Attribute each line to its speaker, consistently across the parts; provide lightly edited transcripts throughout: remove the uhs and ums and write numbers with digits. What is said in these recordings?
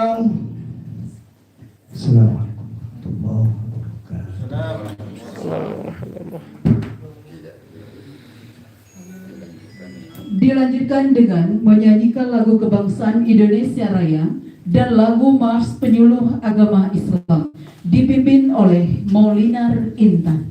Speaker 1: Assalamualaikum warahmatullahi wabarakatuh.
Speaker 2: Dilanjutkan dengan menyanyikan lagu kebangsaan Indonesia Raya dan lagu Mars Penyuluh Agama Islam dipimpin oleh Maulinar Intan.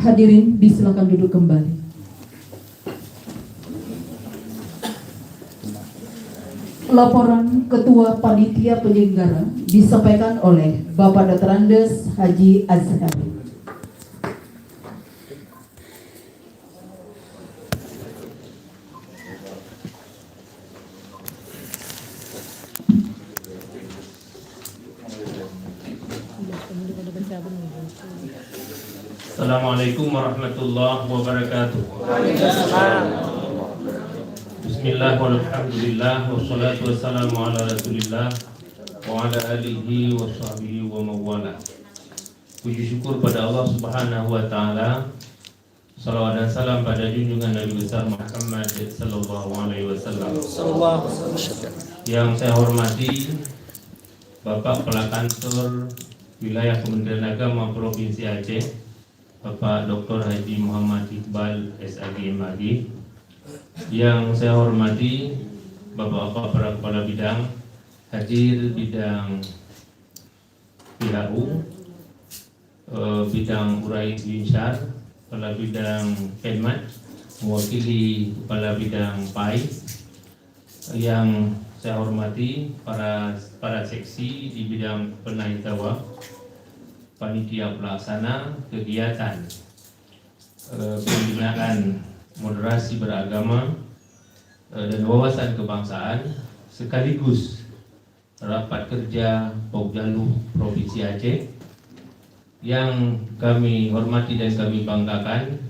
Speaker 2: Hadirin disilakan duduk kembali. Laporan Ketua Panitia Penyelenggara disampaikan oleh Bapak Dr. Andes Haji Azhar.
Speaker 3: Assalamualaikum warahmatullahi wabarakatuh. Bismillah walhamdulillah wassalatu wassalamu ala rasulillah wa ala alihi wa sahbihi wa mawala. Puji syukur pada Allah subhanahu wa ta'ala, salawat dan salam pada junjungan Nabi besar Muhammad sallallahu alaihi wasallam. Yang saya hormati Bapak Kepala Kantor Wilayah Kementerian Agama Provinsi Aceh, Bapak Dr. Haji Muhammad Iqbal SAG MAG. Yang saya hormati Bapak-bapak para kepala bidang, hadir bidang PHU, bidang Urais Linsar, kepala bidang Penmat, mewakili kepala bidang PAI. Yang saya hormati para seksi di bidang penahitawa, panitia pelaksana kegiatan pembinaan moderasi beragama dan wawasan kebangsaan, sekaligus rapat kerja Pokjalu Provinsi Aceh. Yang kami hormati dan kami banggakan,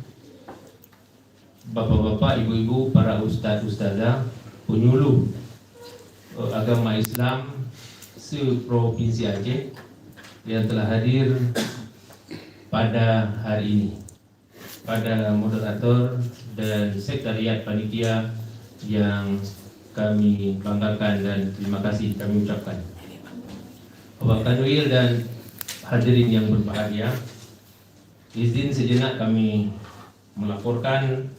Speaker 3: bapak-bapak, ibu-ibu, para ustadz-ustadzah, penyuluh agama Islam se-Provinsi Aceh yang telah hadir pada hari ini. pada moderator dan sekretariat panitia yang kami banggakan dan terima kasih kami ucapkan. Bapak Kanwil dan hadirin yang berbahagia, izin sejenak kami melaporkan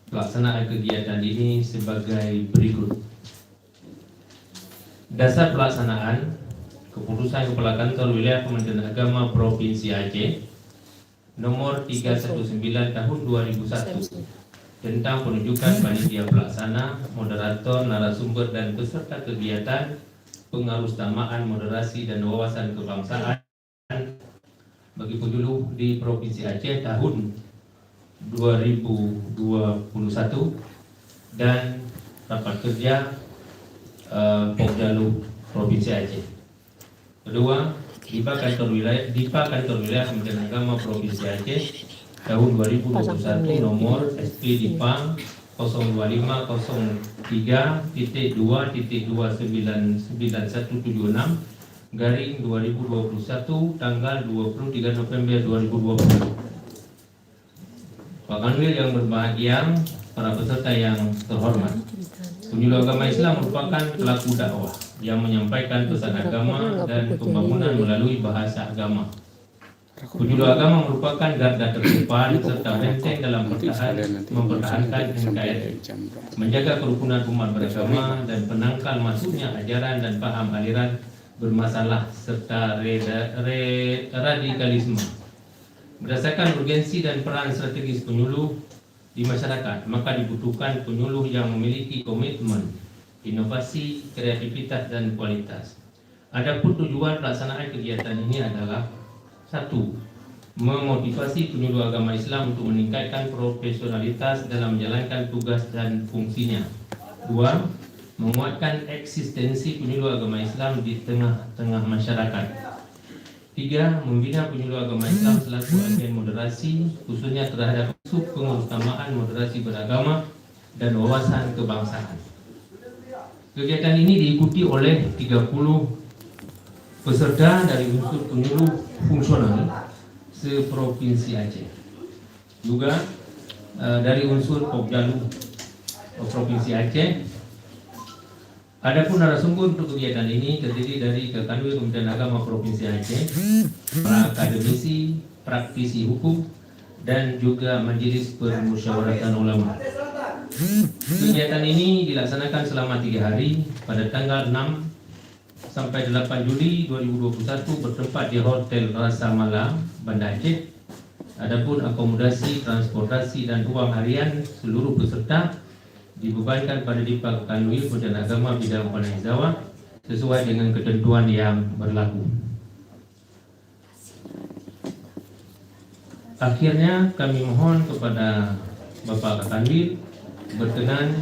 Speaker 3: pelaksanaan kegiatan ini sebagai berikut. Dasar pelaksanaan Keputusan Kepala Kantor Wilayah Kementerian Agama Provinsi Aceh Nomor 319 Tahun 2001 tentang penunjukan panitia pelaksana, moderator, narasumber dan peserta kegiatan, pengarusutamaan, moderasi dan wawasan kebangsaan bagi penyuluh di Provinsi Aceh tahun 2021 dan rapat kerja Pokjalu Provinsi Aceh. Kedua, DIPA Kantor Wilayah Kementerian Agama Provinsi Aceh tahun 2021 nomor SP DIPA 025.3.2.2997176 garing 2021 tanggal 23 November 2020. Pak Kanwil yang berbahagia, para peserta yang terhormat, penyuluh agama Islam merupakan pelaku dakwah yang menyampaikan pesan agama dan pembangunan melalui bahasa agama. Penyuluh agama merupakan garda terdepan serta benteng dalam mempertahankan NKRI, menjaga kerukunan umat beragama dan penangkal masuknya ajaran dan paham aliran bermasalah serta radikalisme. Berdasarkan urgensi dan peran strategis penyuluh di masyarakat, maka dibutuhkan penyuluh yang memiliki komitmen, inovasi, kreativitas dan kualitas. Adapun tujuan pelaksanaan kegiatan ini adalah: 1. Memotivasi penyuluh agama Islam untuk meningkatkan profesionalitas dalam menjalankan tugas dan fungsinya. 2. Menguatkan eksistensi penyuluh agama Islam di tengah-tengah masyarakat. 3. Membina penyuluh agama Islam selaku agen moderasi, khususnya terhadap isu pengutamaan moderasi beragama dan wawasan kebangsaan. Kegiatan ini diikuti oleh 30 peserta dari unsur penyuluh fungsional se-Provinsi Aceh. Juga dari unsur Pokjalu Provinsi Aceh. Adapun narasumber untuk kegiatan ini terdiri dari Kekanwil Kementerian Agama Provinsi Aceh, para akademisi, praktisi hukum, dan juga Majelis Permusyawaratan Ulama. Kegiatan ini dilaksanakan selama 3 hari pada tanggal 6 sampai 8 Juli 2021 bertempat di Hotel Rasa Mala, Banda Aceh. Adapun akomodasi, transportasi, dan uang harian seluruh peserta dibebankan pada DIPA Kanwil Kementerian Agama bidang Pandai Zawa sesuai dengan ketentuan yang berlaku. Akhirnya kami mohon kepada Bapak Kanwil berkenan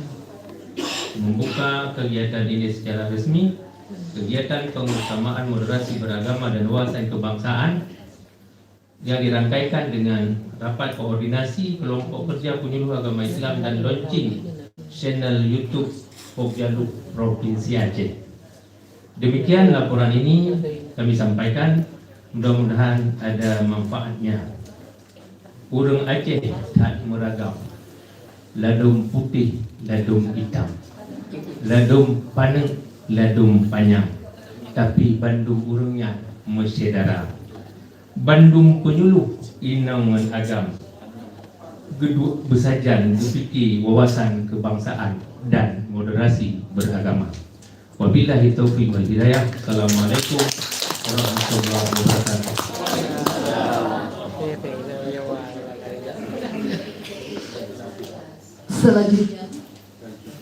Speaker 3: membuka kegiatan ini secara resmi. Kegiatan pengutamaan moderasi beragama dan wawasan kebangsaan yang dirangkaikan dengan rapat koordinasi kelompok kerja penyuluh agama Islam dan launching channel YouTube Pokjalu Provinsi Aceh. Demikian laporan ini kami sampaikan, mudah-mudahan ada manfaatnya. Urang Aceh tak meragam, ladum putih, ladum hitam, ladum paneng, ladum panjang, tapi Bandung urangnya mesedara. Bandung penyuluh inangan agam, geduk besajan berfikir wawasan kebangsaan dan moderasi beragama. Wabillahi taufiq wal hidayah. Assalamualaikum warahmatullahi wabarakatuh.
Speaker 2: Selanjutnya,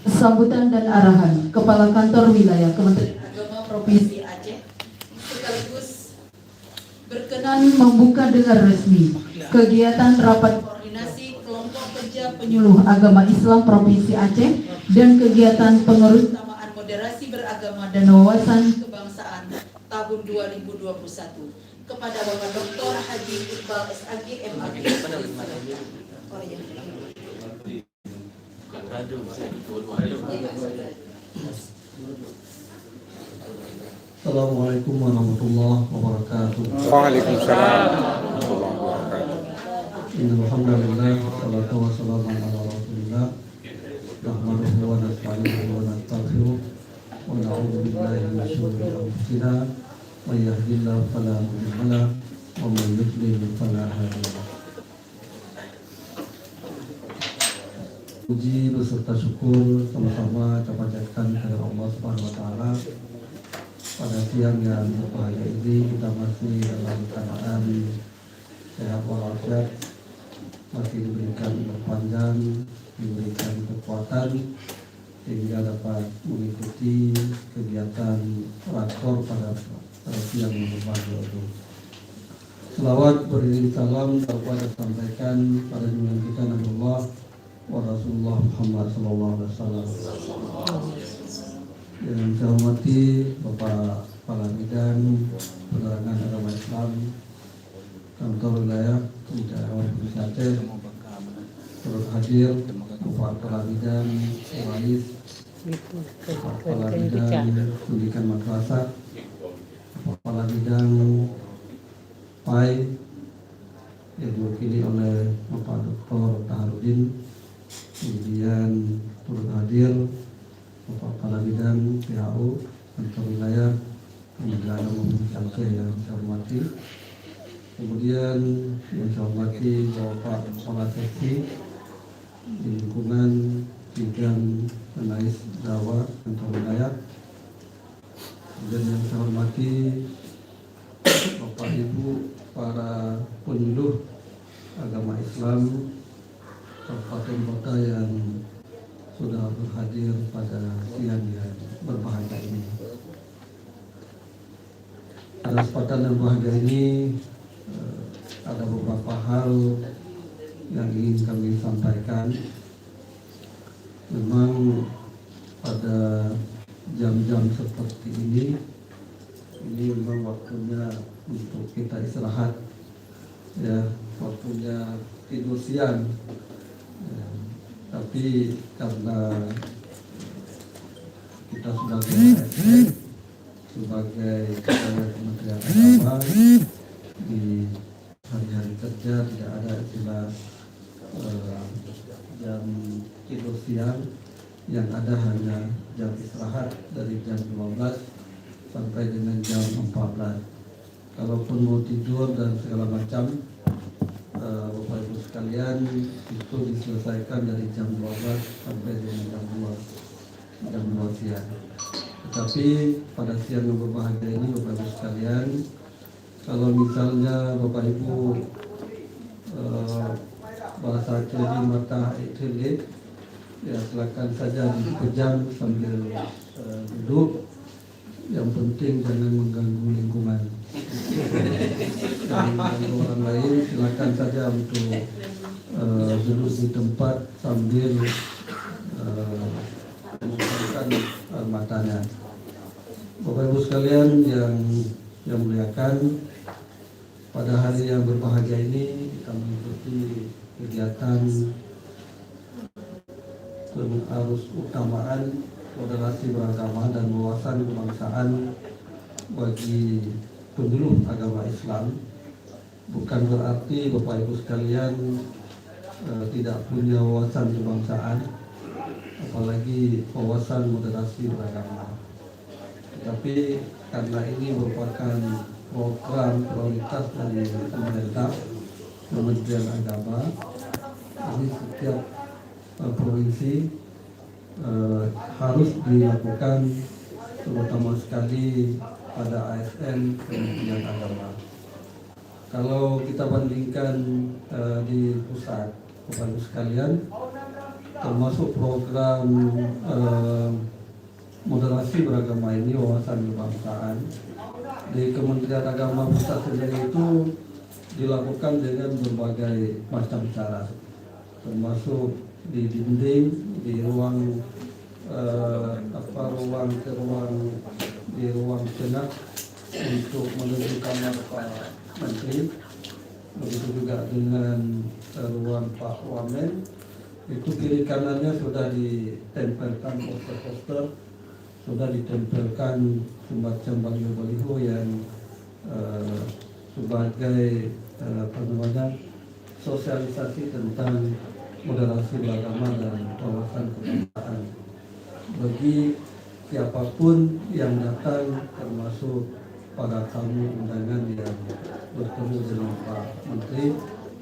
Speaker 2: sambutan dan arahan Kepala Kantor Wilayah Kementerian Agama Provinsi Aceh sekaligus berkenan membuka dengan resmi kegiatan rapat koordinasi kelompok kerja penyuluh agama Islam Provinsi Aceh dan kegiatan pengurusutamaan moderasi beragama dan wawasan kebangsaan tahun 2021 kepada Bapak Dr. Haji Iqbal SAG MAG.
Speaker 1: Assalamualaikum warahmatullahi wabarakatuh.
Speaker 4: Waalaikumsalam warahmatullahi wabarakatuh. Alhamdulillah, wassalatu wassalamu ala rasulillah, nahmaduhu wa nasta'inuhu wa nastaghfiruh, wa na'udzu billahi min syururi anfusina, may yahdihillahu fala mudilla lahu, wa may yudlil fala hadiya lahu. Puji beserta syukur sama-sama kita panjatkan kepada Allah Subhanahu wa taala. Pada siang yang berbahagia ini kita masih dalam keadaan sehat walafiat, masih diberikan umur panjang, diberikan kekuatan sehingga dapat mengikuti kegiatan rakor pada siang yang berbahagia ini. Selawat beriring salam kepada sampaikan pada junjungan kita Nabi Allah wa Rasulullah Muhammad sallallahu alaihi wasallam. Yang saya hormati Bapak Kepala Bidang Penerangan Agama Islam Kantor Wilayah Kementerian Agama Provinsi Aceh, turut hadir Bapak Kepala Bidang Urais, Bapak Kepala Bidang Pendidikan Madrasah, Bapak Kepala Bidang PAI yang diwakili oleh Bapak Dr. Taharudin, kemudian turut hadir Bapak Kepala Bidang PHU Kantor Wilayah Kementerian Agama Provinsi Aceh yang saya hormati. Kemudian yang saya hormati Bapak Kepala Seksi di lingkungan bidang penais dakwah Kantor Wilayah. Kemudian yang saya hormati Bapak Ibu para penyuluh agama Islam kabupaten kota yang sudah berhadir pada siang yang berbahagia ini. Pada kesempatan yang berbahagia ini ada beberapa hal yang ingin kami sampaikan. Memang pada jam-jam seperti ini memang waktunya untuk kita istirahat, ya, waktunya tidur siang. Ya, tapi karena kita sebagai ASN, sebagai pegawai Kementerian Agama, di hari-hari kerja tidak ada istilah jam tidur siang, yang ada hanya jam istirahat dari jam 12 sampai dengan jam 14. Kalaupun mau tidur dan segala macam, Bapak Ibu sekalian, itu diselesaikan dari jam 12 sampai dengan jam 2 siang. Tetapi pada siang yang berbahagia ini Bapak Ibu sekalian, kalau misalnya Bapak Ibu bahasa Aceh mata itu, ya silakan saja dipejam sambil duduk. Yang penting jangan mengganggu lingkungan. Jangan mengganggu orang lain. Silakan saja untuk duduk di tempat sambil membuka matanya. Bapak Ibu sekalian yang muliakan, pada hari yang berbahagia ini kita mengikuti kegiatan arus utamaan moderasi beragama dan wawasan kebangsaan bagi penyuluh agama Islam. Bukan berarti Bapak Ibu sekalian tidak punya wawasan kebangsaan, apalagi wawasan moderasi beragama. Tetapi karena ini merupakan program prioritas dari pemerintah Kementerian Agama, ini setiap provinsi harus dilakukan, terutama sekali pada ASN Kementerian Agama. Kalau kita bandingkan di pusat, Bapak Ibu sekalian, termasuk program moderasi beragama ini, wawasan kebangsaan, di Kementerian Agama pusat sendiri itu dilakukan dengan berbagai macam cara, termasuk di dinding, di ruang ruang tengah untuk menuju kamar Pak Menteri, begitu juga dengan ruang Pak Wamen. Itu kiri kanannya sudah ditempelkan poster-poster, sudah ditempelkan semacam baliho-baliho yang sebagai sosialisasi tentang moderasi beragama dan wawasan kebangsaan bagi siapapun yang datang, termasuk para tamu undangan yang bertemu dengan Pak Menteri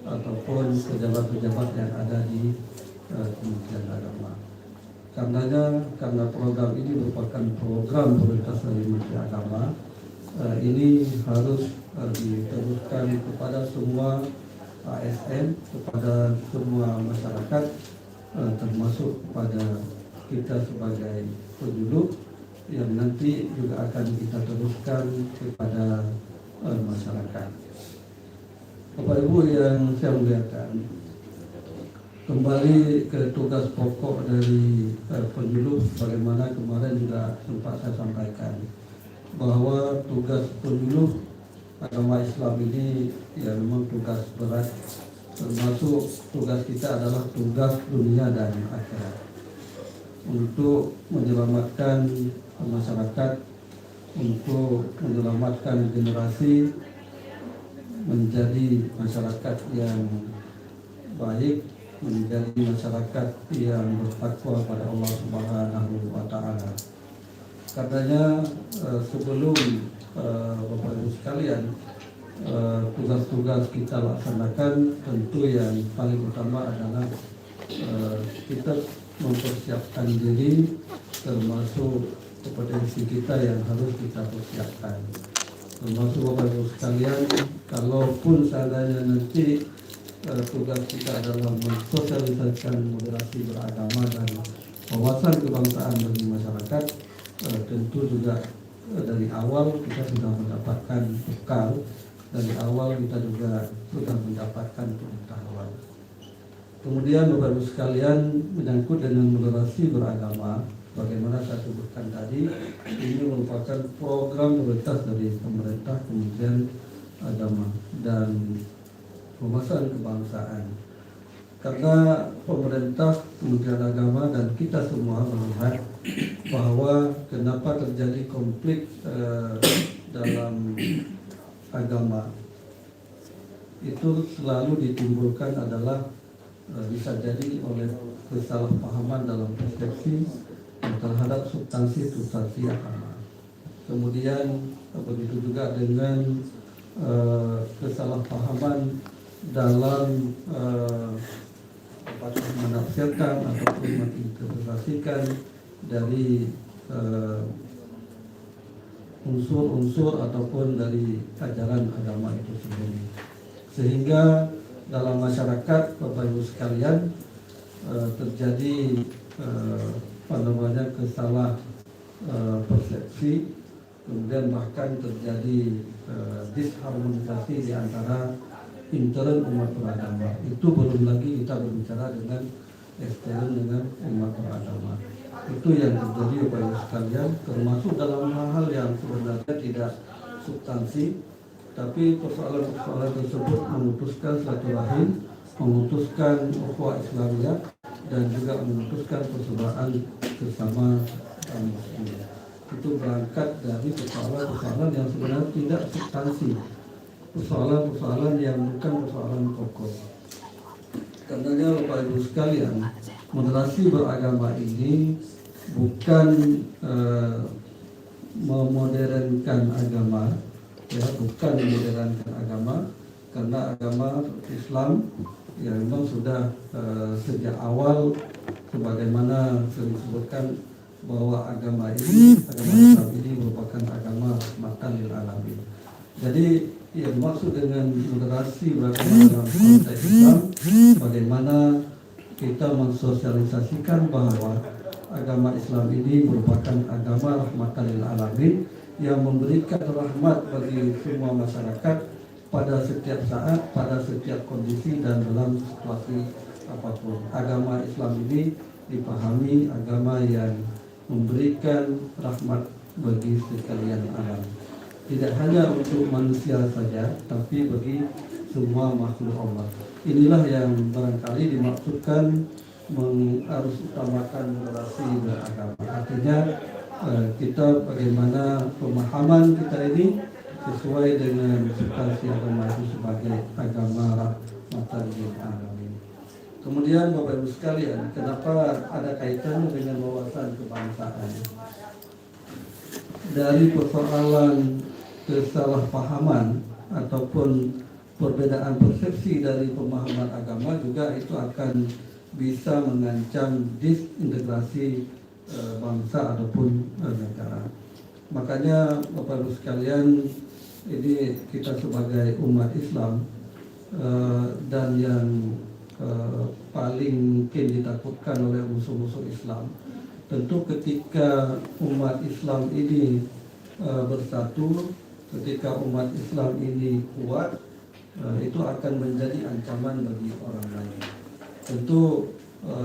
Speaker 4: ataupun pejabat-pejabat yang ada di Kementerian Agama. Karena program ini merupakan program prioritas dari Menteri Agama, ini harus diteruskan kepada semua ASN, kepada semua masyarakat, termasuk kepada kita sebagai penjuluk yang nanti juga akan kita teruskan kepada masyarakat. Bapak Ibu yang saya muliakan, kembali ke tugas pokok dari penjuluk, bagaimana kemarin juga sempat saya sampaikan bahwa tugas penjuluk agama Islam ini ya memang tugas berat, termasuk tugas kita adalah tugas dunia dan akhirat untuk menyelamatkan masyarakat, untuk menyelamatkan generasi menjadi masyarakat yang baik, menjadi masyarakat yang bertakwa pada Allah Subhanahu wa Ta'ala. Karenanya sebelum Bapak Ibu sekalian tugas-tugas kita laksanakan, tentu yang paling utama adalah kita mempersiapkan diri, termasuk kompetensi kita yang harus kita persiapkan. Termasuk Bapak Ibu sekalian, kalaupun seandainya nanti tugas kita adalah mensosialisasikan moderasi beragama dan wawasan kebangsaan bagi masyarakat, tentu juga dari awal kita sudah mendapatkan bekal, dari awal kita juga sudah mendapatkan pengetahuan. Kemudian Bapak Ibu sekalian, menyangkut dengan moderasi beragama, bagaimana saya sebutkan tadi, ini merupakan program prioritas dari pemerintah, Kementerian Agama dan Wawasan Kebangsaan. Karena pemerintah, Kementerian Agama dan kita semua melihat bahwa kenapa terjadi konflik dalam agama itu selalu ditimbulkan adalah bisa jadi oleh kesalahpahaman dalam persepsi terhadap substansi agama. Kemudian begitu juga dengan kesalahpahaman dalam menafsirkan ataupun menginterpretasikan dari unsur-unsur ataupun dari ajaran agama itu sendiri, sehingga dalam masyarakat Bapak Ibu sekalian terjadi kesalah persepsi, kemudian bahkan terjadi disharmonisasi di antara intern umat beragama. Itu belum lagi kita berbicara dengan ekstern dengan umat beragama. Itu yang terjadi Bapak Ibu sekalian, termasuk dalam hal-hal yang sebenarnya tidak substansi, tapi persoalan-persoalan tersebut memutuskan silaturahim, memutuskan ukhuwah Islamiyah, dan juga memutuskan persaudaraan bersama muslim. Itu berangkat dari persoalan-persoalan yang sebenarnya tidak substansi, persoalan-persoalan yang bukan persoalan pokok. Karenanya Bapak Ibu sekalian, moderasi beragama ini bukan memodernkan agama, ya, bukan memodernkan agama, karena agama Islam ya memang sudah sejak awal sebagaimana sering disebutkan bahwa agama Islam ini merupakan agama rahmatan lil alamin. Jadi yang maksud dengan moderasi beragama dalam konteks Islam, bagaimana kita mensosialisasikan bahwa agama Islam ini merupakan agama rahmatan lil alamin yang memberikan rahmat bagi semua masyarakat pada setiap saat, pada setiap kondisi dan dalam situasi apapun. Agama Islam ini dipahami agama yang memberikan rahmat bagi sekalian alam. Tidak hanya untuk manusia saja, tapi bagi semua makhluk Allah. Inilah yang barangkali dimaksudkan harus utamakan moderasi beragama. Artinya kita bagaimana pemahaman kita ini sesuai dengan substansi agama itu sebagai agama rahmatan lil alamin. Kemudian Bapak Ibu sekalian, kenapa ada kaitannya dengan wawasan kebangsaan? Dari persoalan kesalahpahaman ataupun perbedaan persepsi dari pemahaman agama juga itu akan bisa mengancam disintegrasi bangsa ataupun negara. Makanya Bapak Ibu sekalian, ini kita sebagai umat Islam dan yang paling mungkin ditakutkan oleh musuh-musuh Islam, tentu ketika umat Islam ini bersatu, ketika umat Islam ini kuat, itu akan menjadi ancaman bagi orang lain. Tentu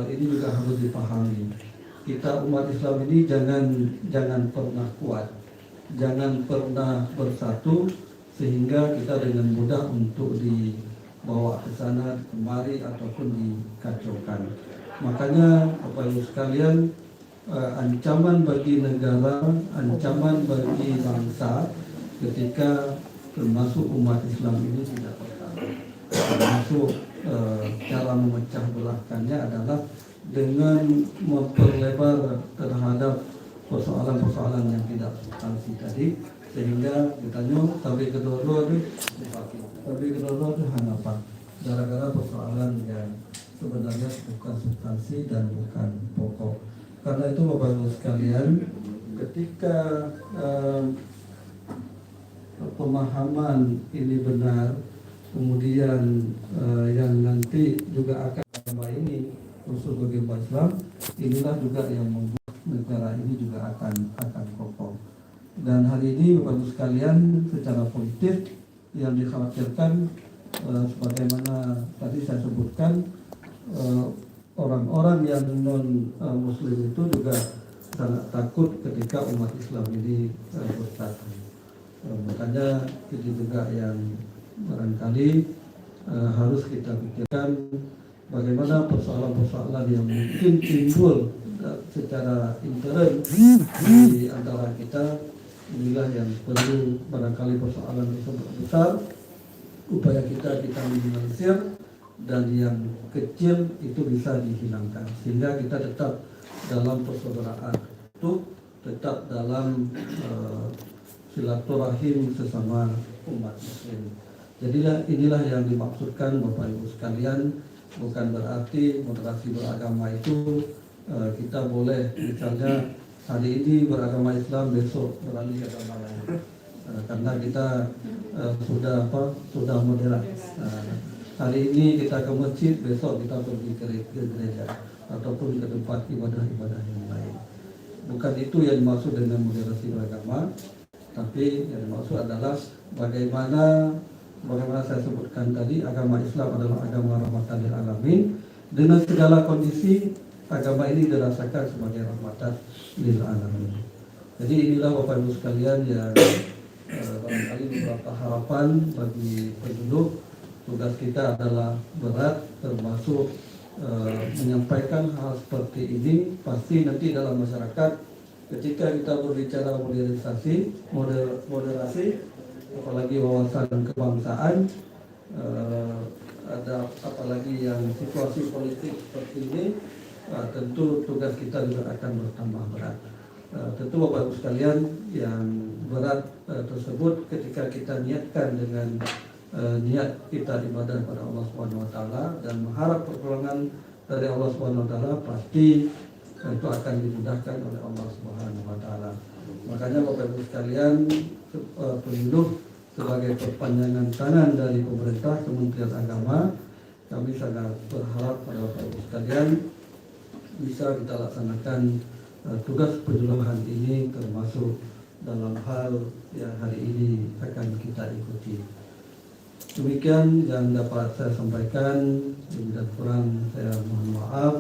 Speaker 4: ini juga harus dipahami. Kita umat Islam ini jangan pernah kuat, jangan pernah bersatu sehingga kita dengan mudah untuk dibawa ke sana kemari ataupun dikacaukan. Makanya Bapak Ibu sekalian, ancaman bagi negara, ancaman bagi bangsa ketika termasuk umat Islam ini tidak bersatu. Termasuk cara memecah belahkannya adalah dengan memperlebar terhadap persoalan-persoalan yang tidak substansi tadi, sehingga ditanya tapi kedua-dua itu dipakai, tapi kedua-dua itu hanapan gara-gara persoalan yang sebenarnya bukan substansi dan bukan pokok. Karena itu Bapak Ibu sekalian, ketika pemahaman ini benar, kemudian yang nanti juga akan agama ini khusus bagi umat Islam, inilah juga yang membuat negara ini juga akan kokoh. Dan hari ini Bapak Ibu sekalian, secara politik yang dikhawatirkan sebagaimana tadi saya sebutkan, orang-orang yang non Muslim itu juga sangat takut ketika umat Islam ini bersatu. Makanya itu juga yang barangkali harus kita pikirkan, bagaimana persoalan-persoalan yang mungkin timbul secara intern di antara kita. Inilah yang perlu barangkali persoalan tersebut besar, upaya kita minimalisir, dan yang kecil itu bisa dihilangkan sehingga kita tetap dalam persaudaraan, tetap dalam silaturahim sesama umat Muslim. Jadilah inilah yang dimaksudkan Bapak Ibu sekalian. Bukan berarti moderasi beragama itu kita boleh misalnya hari ini beragama Islam, besok beralih ke agama lain, karena kita sudah moderat. Hari ini kita ke masjid, besok kita pergi ke gereja ataupun ke tempat ibadah-ibadah yang lain. Bukan itu yang dimaksud dengan moderasi beragama, tapi yang dimaksud adalah bagaimana saya sebutkan tadi, agama Islam adalah agama rahmatan lil alamin. Dengan segala kondisi, agama ini dirasakan sebagai rahmatan lil alamin. Jadi inilah Bapak Ibu sekalian yang barangkali beberapa harapan bagi penduduk. Tugas kita adalah berat, termasuk menyampaikan hal seperti ini. Pasti nanti dalam masyarakat ketika kita berbicara moderasi, apalagi wawasan kebangsaan, ada apalagi yang situasi politik seperti ini, tentu tugas kita juga akan bertambah berat. Tentu Bapak Ibu sekalian, yang berat tersebut ketika kita niatkan dengan niat kita ibadah pada Allah SWT dan mengharap pertolongan dari Allah SWT, pasti itu akan dimudahkan oleh Allah SWT. Makanya Bapak Ibu sekalian, penduduk sebagai perpanjangan tangan dari pemerintah, Kementerian Agama, kami sangat berharap pada Bapak Ibu sekalian bisa kita laksanakan tugas penjuluhan ini, termasuk dalam hal yang hari ini akan kita ikuti. Demikian yang dapat saya sampaikan, lebih dan kurang saya mohon maaf.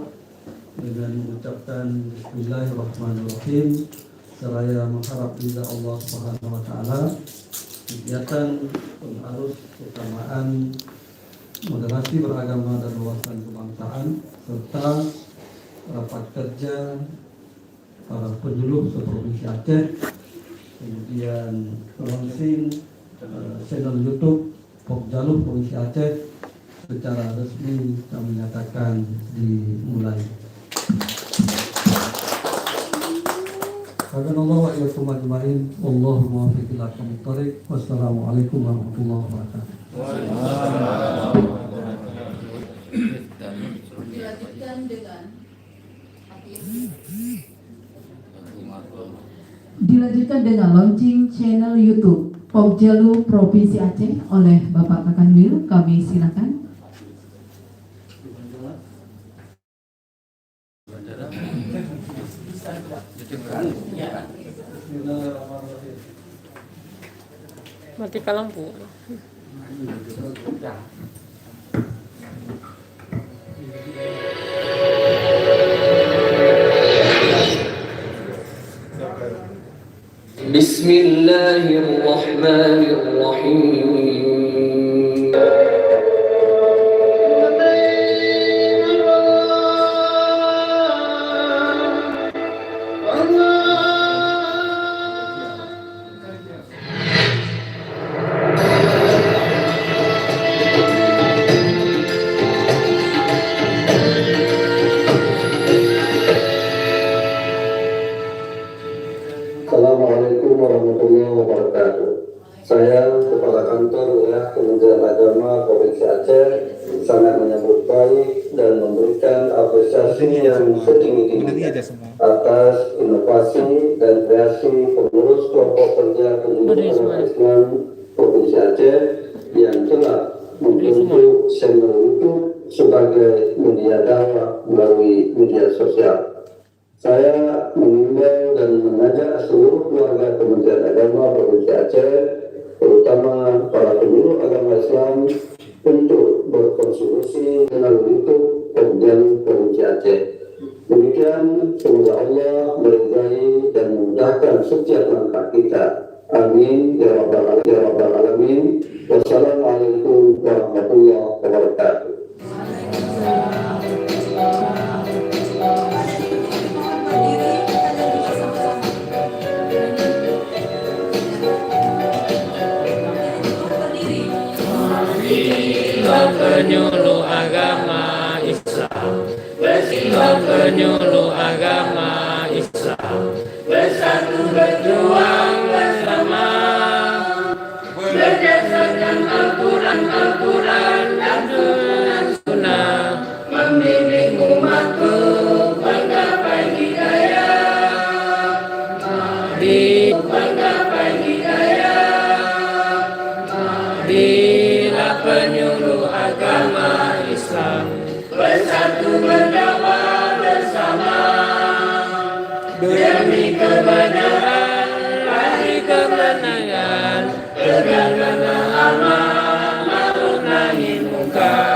Speaker 4: Dengan mengucapkan Bismillahirrahmanirrahim, seraya mengharap ridha Allah Subhanahu wa taala, kegiatan pengarus keutamaan moderasi beragama dan wawasan kebangsaan serta rapat kerja para penyuluh seprovinsi Aceh, kemudian launching channel YouTube Pokjaluh Provinsi Aceh, secara resmi kami nyatakan dimulai. Hadanallahu wa iyyakum ajma'in. Wallahu muwaffiq ila aqwamit thoriq. Wassalamualaikum warahmatullahi wabarakatuh.
Speaker 2: Dilanjutkan dengan launching channel YouTube Pokjalu Provinsi Aceh oleh Bapak Kakanwil. Kami silakan.
Speaker 1: Matikan lampu.
Speaker 5: Bismillahirrahmanirrahim. Assalamualaikum warahmatullahi wabarakatuh. Saya Kepala Kantor Wilayah Kementerian Agama Provinsi Aceh sangat menyambut baik dan memberikan apresiasi yang setinggi-tingginya atas inovasi dan kreasi pengurus kelompok kerja pendidikan agama Islam Provinsi Aceh yang telah membentuk channel YouTube sebagai media dakwah melalui media sosial. Saya mengimbau dan mengajak seluruh keluarga Kementerian Agama Provinsi Aceh, terutama para penyuluh agama Islam, untuk berkontribusi dengan YouTube Pokjalu Provinsi Aceh. Demikian, semoga Allah meridai dan memudahkan setiap langkah kita. Amin ya rabbal alamin. Wassalamualaikum warahmatullahi wabarakatuh.
Speaker 1: Penyuluh agama Islam, penyuluh agama Islam, bersatu berjuang bersama, berdasarkan Al-Quran dan Sunnah, membimbing umatku menggapai hidayah, menggapai hidayah, bila penyuluh agama Islam bersatu berdakwah bersama, demi kebenaran, hari kemenangan, tegakkanlah amanah, ma'ruf nahi munkar.